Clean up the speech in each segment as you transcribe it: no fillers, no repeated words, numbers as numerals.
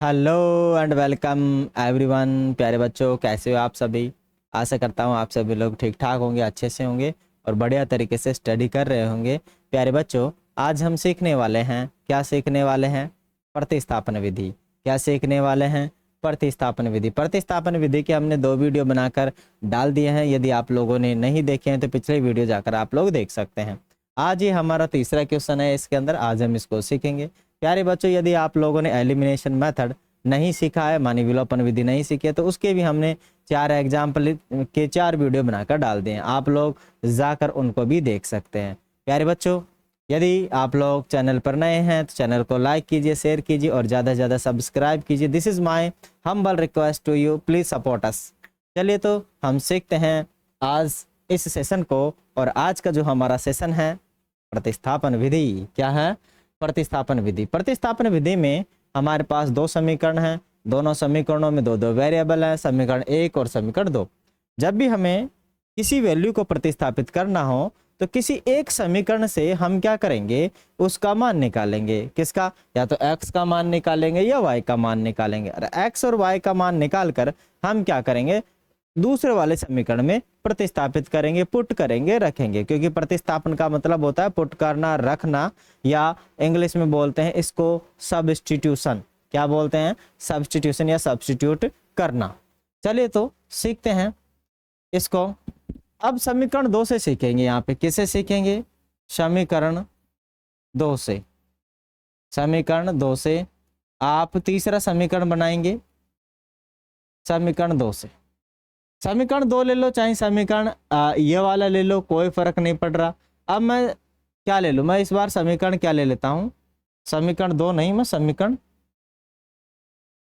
Hello and welcome everyone. प्यारे बच्चों, कैसे हो आप सभी। आशा करता हूँ आप सभी लोग ठीक ठाक होंगे, अच्छे से होंगे और बढ़िया तरीके से स्टडी कर रहे होंगे। प्यारे बच्चों, आज हम सीखने वाले हैं, क्या सीखने वाले हैं? प्रतिस्थापन विधि। क्या सीखने वाले हैं? प्रतिस्थापन विधि। प्रतिस्थापन विधि के हमने 2 वीडियो बनाकर डाल दिए हैं। यदि आप लोगों ने नहीं देखे हैं तो पिछले वीडियो जाकर आप लोग देख सकते हैं। आज ये हमारा तीसरा क्वेश्चन है इसके अंदर, आज हम इसको सीखेंगे। प्यारे बच्चों, यदि आप लोगों ने एलिमिनेशन मेथड नहीं सीखा है, मानी विलोपन विधि नहीं सीखी है, तो उसके भी हमने 4 एग्जाम्पल के 4 वीडियो बनाकर डाल दिए हैं। आप लोग जाकर उनको भी देख सकते हैं। प्यारे बच्चों, यदि आप लोग चैनल पर नए हैं तो चैनल को लाइक कीजिए, शेयर कीजिए और ज़्यादा से ज़्यादा सब्सक्राइब कीजिए। This is my humble request to you, please support us. चलिए तो हम सीखते हैं आज इस सेशन को। और आज का जो हमारा सेशन है प्रतिस्थापन विधि। क्या है? प्रतिस्थापन विधि। प्रतिस्थापन विधि में हमारे पास 2 समीकरण हैं, दोनों समीकरणों में 2-2 वेरिएबल है, समीकरण 1 और समीकरण 2। जब भी हमें किसी वैल्यू को प्रतिस्थापित करना हो तो किसी एक समीकरण से हम क्या करेंगे, उसका मान निकालेंगे। किसका? या तो x का मान निकालेंगे या y का मान निकालेंगे। और x और y का मान निकाल कर हम क्या करेंगे, दूसरे वाले समीकरण में प्रतिस्थापित करेंगे, पुट करेंगे, रखेंगे। क्योंकि प्रतिस्थापन का मतलब होता है पुट करना, रखना, या इंग्लिश में बोलते हैं इसको सब्स्टिट्यूशन। क्या बोलते हैं? सब्स्टिट्यूशन या सब्स्टिट्यूट करना। चलिए तो सीखते हैं इसको। अब समीकरण 2 से सीखेंगे। यहाँ पे किसे सीखेंगे? समीकरण 2 से। समीकरण 2 से आप तीसरा समीकरण बनाएंगे समीकरण 2 से। समीकरण 2 ले लो, चाहे समीकरण ये वाला ले लो, कोई फर्क नहीं पड़ रहा। अब मैं क्या ले लूँ? मैं इस बार समीकरण क्या ले लेता हूँ, समीकरण 2 नहीं, मैं समीकरण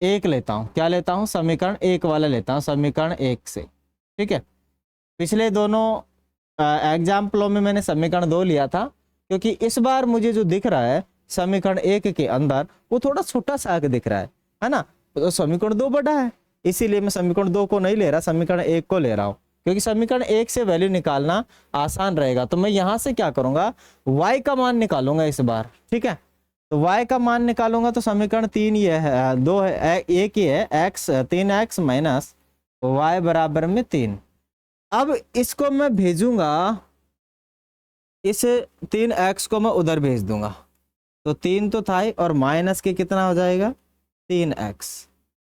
1 लेता हूँ। क्या लेता हूँ? समीकरण 1 वाला लेता हूँ, समीकरण 1 से। ठीक है। पिछले दोनों एग्जाम्पलों में मैंने समीकरण 2 लिया था, क्योंकि इस बार मुझे जो दिख रहा है समीकरण 1 के अंदर वो थोड़ा छोटा सा दिख रहा है ना। तो समीकरण 2 बड़ा है, इसीलिए मैं समीकरण 2 को नहीं ले रहा, समीकरण 1 को ले रहा हूँ। क्योंकि समीकरण 1 से वैल्यू निकालना आसान रहेगा। तो मैं यहाँ से क्या करूंगा, y का मान निकालूंगा इस बार। ठीक है। तो y का मान निकालूंगा तो समीकरण 3 ये है, 2 है, 1 ही है, x 3x माइनस y बराबर में 3। अब इसको मैं भेजूंगा, इस 3x को मैं उधर भेज दूंगा। तो 3 तो था ही, और माइनस के कितना हो जाएगा? 3x।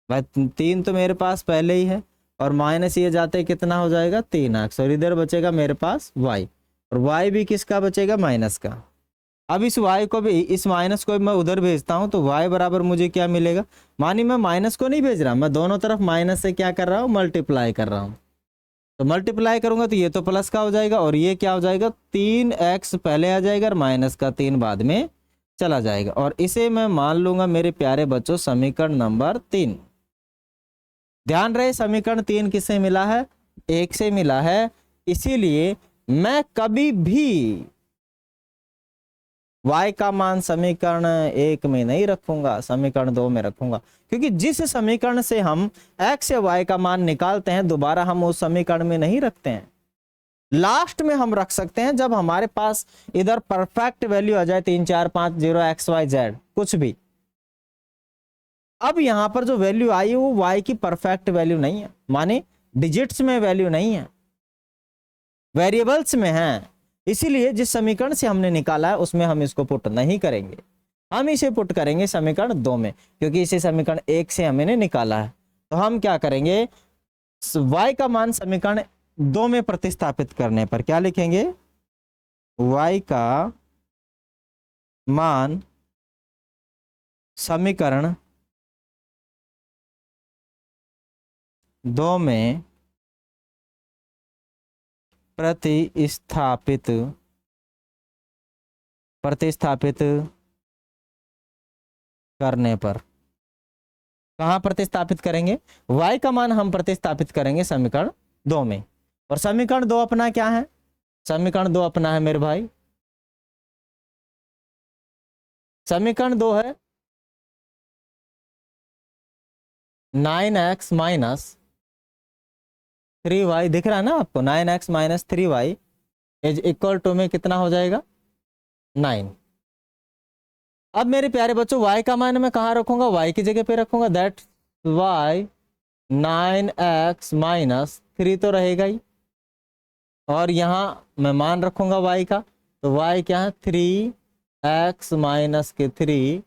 भाई 3 तो मेरे पास पहले ही है, और माइनस ये जाते कितना हो जाएगा? 3x। और इधर बचेगा मेरे पास y, और y भी किसका बचेगा? माइनस का। अब इस y को भी, इस माइनस को भी मैं उधर भेजता हूं तो y बराबर मुझे क्या मिलेगा? मानी मैं माइनस को नहीं भेज रहा, मैं दोनों तरफ माइनस से क्या कर रहा हूं? मल्टीप्लाई कर रहा हूं। तो मल्टीप्लाई करूंगा तो ये तो प्लस का हो जाएगा, और ये क्या हो जाएगा? 3x पहले आ जाएगा और माइनस का 3 बाद में चला जाएगा। और इसे मैं मान लूंगा मेरे प्यारे बच्चों समीकरण नंबर 3। ध्यान रहे, समीकरण 3 किससे मिला है? 1 से मिला है। इसीलिए मैं कभी भी y का मान समीकरण 1 में नहीं रखूंगा, समीकरण 2 में रखूंगा। क्योंकि जिस समीकरण से हम x या y का मान निकालते हैं, दोबारा हम उस समीकरण में नहीं रखते हैं। लास्ट में हम रख सकते हैं जब हमारे पास इधर परफेक्ट वैल्यू आ जाए, 3 4 5 0 XYZ कुछ भी। अब यहां पर जो वैल्यू आई वो y की परफेक्ट वैल्यू नहीं है, माने डिजिट्स में वैल्यू नहीं है, वेरिएबल्स में है। इसीलिए जिस समीकरण से हमने निकाला है उसमें हम इसको पुट नहीं करेंगे, हम इसे पुट करेंगे समीकरण 2 में, क्योंकि इसे समीकरण 1 से हमने निकाला है। तो हम क्या करेंगे, y का मान समीकरण 2 में प्रतिस्थापित करने पर क्या लिखेंगे? y का मान समीकरण 2 में प्रतिस्थापित करने पर। कहां प्रतिस्थापित करेंगे? y का मान हम प्रतिस्थापित करेंगे समीकरण 2 में। और समीकरण 2 अपना क्या है? समीकरण 2 अपना है मेरे भाई, समीकरण 2 है 9x माइनस 3y। दिख रहा है ना आपको? 9x minus 3y is equal to में कितना हो जाएगा? 9। अब मेरे प्यारे बच्चों y का मान मैं कहाँ रखूंगा, y की जगह पे रखूंगा, दैट y 9x माइनस 3 तो रहेगा ही, और यहाँ मैं मान रखूंगा y का, तो y क्या है 3x माइनस के 3,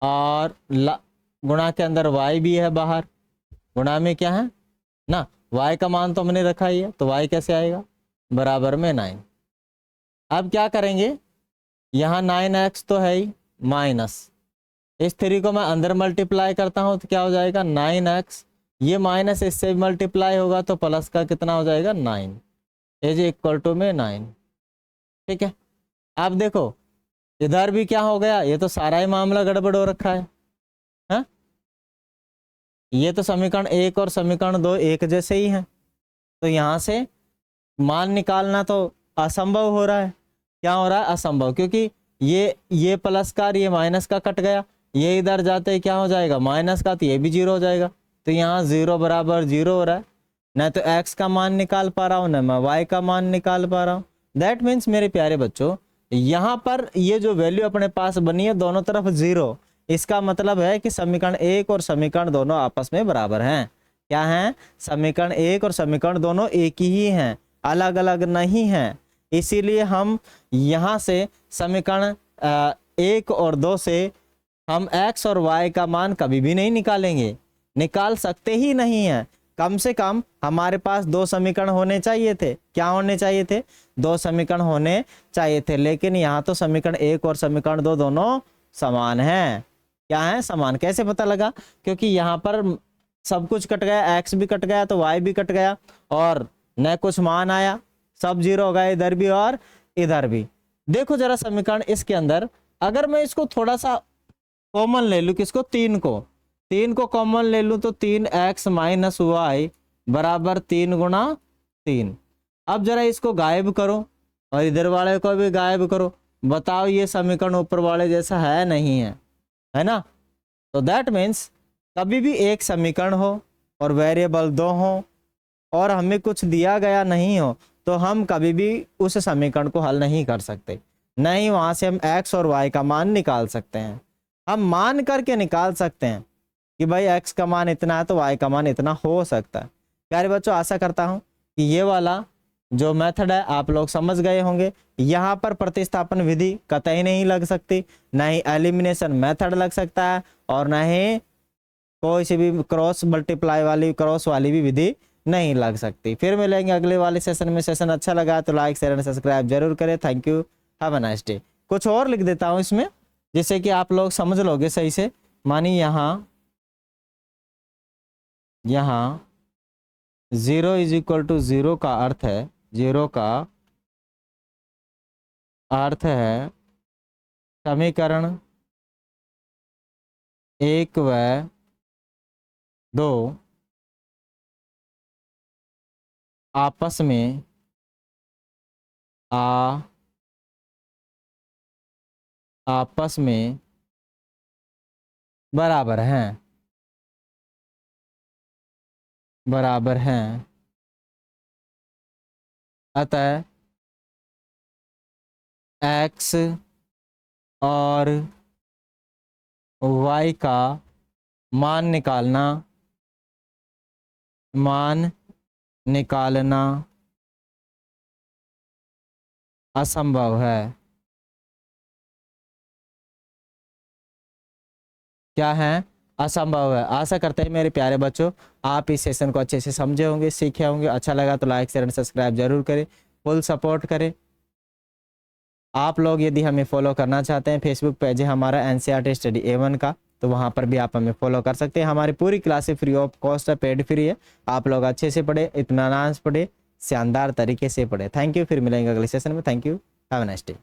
और गुणा के अंदर y भी है बाहर, गुणा में क्या है ना, y का मान तो हमने रखा ही है, तो y कैसे आएगा, बराबर में 9। अब क्या करेंगे, यहाँ 9x तो है ही, माइनस इस 3 को मैं अंदर मल्टीप्लाई करता हूं तो क्या हो जाएगा 9x, ये माइनस इससे मल्टीप्लाई होगा तो प्लस का कितना हो जाएगा 9, इज इक्वल टू में 9। ठीक है, अब देखो इधर भी क्या हो गया, ये तो सारा ही मामला गड़बड़ हो रखा है, हा? ये तो समीकरण 1 और समीकरण 2 एक जैसे ही हैं, तो यहाँ से मान निकालना तो असंभव हो रहा है। क्या हो रहा है, असंभव, क्योंकि ये प्लस का और ये माइनस का कट गया, ये इधर जाते ही क्या हो जाएगा माइनस का, तो ये भी 0 हो जाएगा, तो यहाँ 0 बराबर 0 हो रहा है, ना तो x का मान निकाल पा रहा हूँ ना मैं y का मान निकाल पा रहा हूँ। दैट मीन्स मेरे प्यारे बच्चों यहाँ पर ये जो वैल्यू अपने पास बनी है दोनों तरफ 0, इसका मतलब है कि समीकरण 1 और समीकरण दोनों आपस में बराबर हैं। क्या हैं, समीकरण 1 और समीकरण दोनों एक ही हैं, अलग अलग नहीं हैं। इसीलिए हम यहाँ से समीकरण 1 और 2 से हम x और y का मान कभी भी नहीं निकालेंगे, निकाल सकते ही नहीं हैं। कम से कम हमारे पास 2 समीकरण होने चाहिए थे। क्या होने चाहिए थे, 2 समीकरण होने चाहिए थे, लेकिन यहाँ तो समीकरण 1 और समीकरण 2 दोनों समान हैं। क्या है, समान। कैसे पता लगा, क्योंकि यहाँ पर सब कुछ कट गया, x भी कट गया तो y भी कट गया, और न कुछ मान आया, सब 0 हो गया इधर भी और इधर भी। देखो जरा समीकरण इसके अंदर, अगर मैं इसको थोड़ा सा कॉमन ले लूं, किसको, 3 को कॉमन ले लूं तो 3x माइनस वाई बराबर 3 गुणा 3। अब जरा इसको गायब करो और इधर वाले को भी गायब करो, बताओ ये समीकरण ऊपर वाले जैसा है नहीं है, है ना। तो दैट मीन्स कभी भी एक समीकरण हो और वेरिएबल 2 हो और हमें कुछ दिया गया नहीं हो, तो हम कभी भी उस समीकरण को हल नहीं कर सकते, नहीं वहां से हम x और y का मान निकाल सकते हैं। हम मान करके निकाल सकते हैं कि भाई x का मान इतना है तो y का मान इतना हो सकता है। प्यारे बच्चों, आशा करता हूं कि ये वाला जो मेथड है आप लोग समझ गए होंगे। यहाँ पर प्रतिस्थापन विधि कतई नहीं लग सकती, ना ही एलिमिनेशन मेथड लग सकता है, और ना ही कोई सी भी क्रॉस मल्टीप्लाई वाली, क्रॉस वाली भी विधि नहीं लग सकती। फिर मिलेंगे अगले वाले सेशन में। सेशन अच्छा लगा तो लाइक शेयर एंड सब्सक्राइब जरूर करें। Thank you, have a nice day. कुछ और लिख देता हूं इसमें जिससे कि आप लोग समझ लोगे सही से। मानिए यहाँ 0 इज इक्वल टू 0 का अर्थ है, 0 का अर्थ है समीकरण 1 व 2 आपस में आपस में बराबर हैं, बराबर हैं। अतः x और y का मान निकालना असंभव है। क्या है, असंभव है। आशा करते हैं मेरे प्यारे बच्चों आप इस सेशन को अच्छे से समझे होंगे, सीखे होंगे। अच्छा लगा तो लाइक शेयर एंड सब्सक्राइब जरूर करें, फुल सपोर्ट करें। आप लोग यदि हमें फॉलो करना चाहते हैं, फेसबुक पेज है हमारा NCERT स्टडी A1 का, तो वहाँ पर भी आप हमें फॉलो कर सकते हैं। हमारी पूरी क्लासेस फ्री ऑफ कॉस्ट है, पेड फ्री है। आप लोग अच्छे से पढ़े, इत्मीनान से पढ़े, शानदार तरीके से पढ़े। थैंक यू, फिर मिलेंगे अगले सेशन में। Thank you, have a nice day.